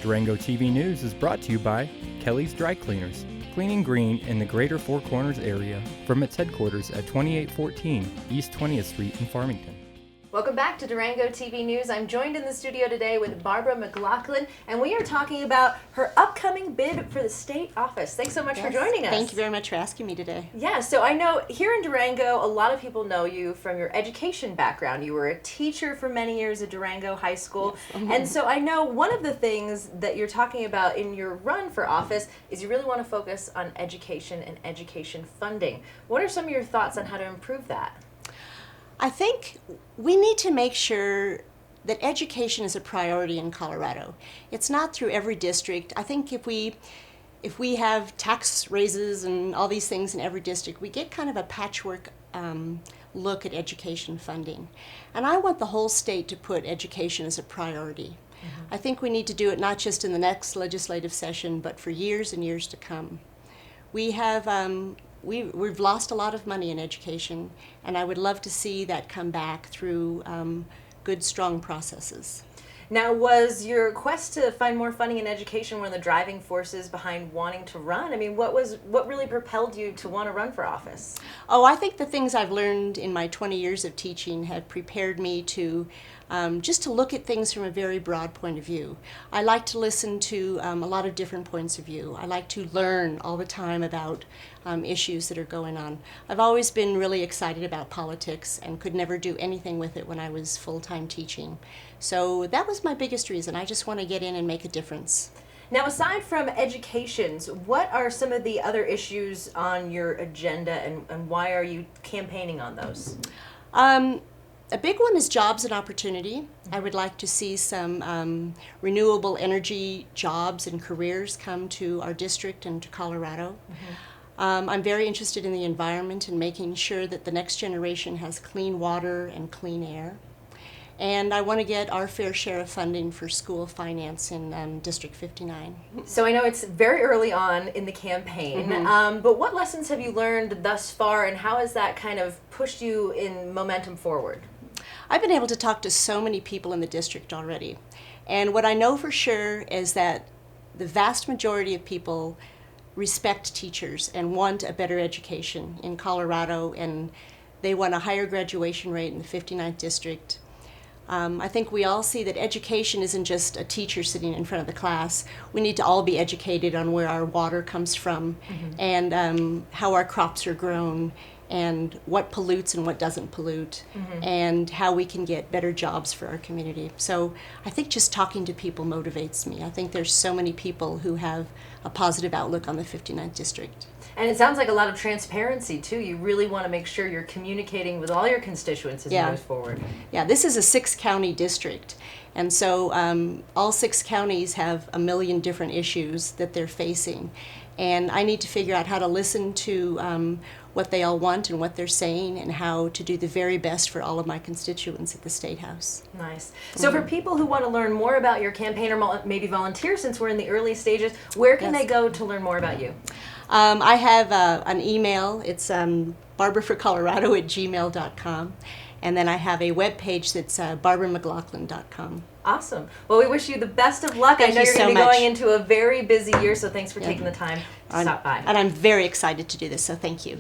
Durango TV News is brought to you by Kelly's Dry Cleaners, cleaning green in the greater Four Corners area from its headquarters at 2814 East 20th Street in Farmington. Welcome back to Durango TV News. I'm joined in the studio today with Barbara McLachlan, and we are talking about her upcoming bid for the state office. Thanks so much for joining us. Thank you very much for asking me today. Yeah, so I know here in Durango, a lot of people know you from your education background. You were a teacher for many years at Durango High School, yes. And so I know one of the things that you're talking about in your run for office is you really want to focus on education and education funding. What are some of your thoughts on how to improve that? I think we need to make sure that education is a priority in Colorado. It's not through every district. I think if we have tax raises and all these things in every district, we get kind of a patchwork look at education funding. And I want the whole state to put education as a priority. Mm-hmm. I think we need to do it not just in the next legislative session, but for years and years to come. We have We've lost a lot of money in education, and I would love to see that come back through good, strong processes. Now, was your quest to find more funding in education one of the driving forces behind wanting to run? I mean, what really propelled you to want to run for office? Oh, I think the things I've learned in my 20 years of teaching have prepared me to just to look at things from a very broad point of view. I like to listen to a lot of different points of view. I like to learn all the time about issues that are going on. I've always been really excited about politics and could never do anything with it when I was full-time teaching. So that was my biggest reason. I just want to get in and make a difference. Now, aside from educations, what are some of the other issues on your agenda, and why are you campaigning on those? A big one is jobs and opportunity. I would like to see some renewable energy jobs and careers come to our district and to Colorado. Mm-hmm. I'm very interested in the environment and making sure that the next generation has clean water and clean air. And I want to get our fair share of funding for school finance in District 59. So I know it's very early on in the campaign, mm-hmm. But what lessons have you learned thus far, and how has that kind of pushed you in momentum forward? I've been able to talk to so many people in the district already. And what I know for sure is that the vast majority of people respect teachers and want a better education in Colorado, and they want a higher graduation rate in the 59th district. I think we all see that education isn't just a teacher sitting in front of the class. We need to all be educated on where our water comes from, mm-hmm. and how our crops are grown, and what pollutes and what doesn't pollute, mm-hmm. and how we can get better jobs for our community. So I think just talking to people motivates me. I think there's so many people who have a positive outlook on the 59th district. And it sounds like a lot of transparency, too. You really want to make sure you're communicating with all your constituents as you move forward. Yeah, this is a 6-county district. And so all 6 counties have a million different issues that they're facing. And I need to figure out how to listen to what they all want and what they're saying, and how to do the very best for all of my constituents at the State House. Nice. So for people who want to learn more about your campaign, or maybe volunteer since we're in the early stages, where can they go to learn more about you? I have an email. It's barbaraforcolorado@gmail.com. And then I have a web page that's barbaramclachlan.com. Awesome. Well, we wish you the best of luck. Thank I know you you're so going to be much. going into a very busy year, so thanks for taking the time to stop by. And I'm very excited to do this, so thank you.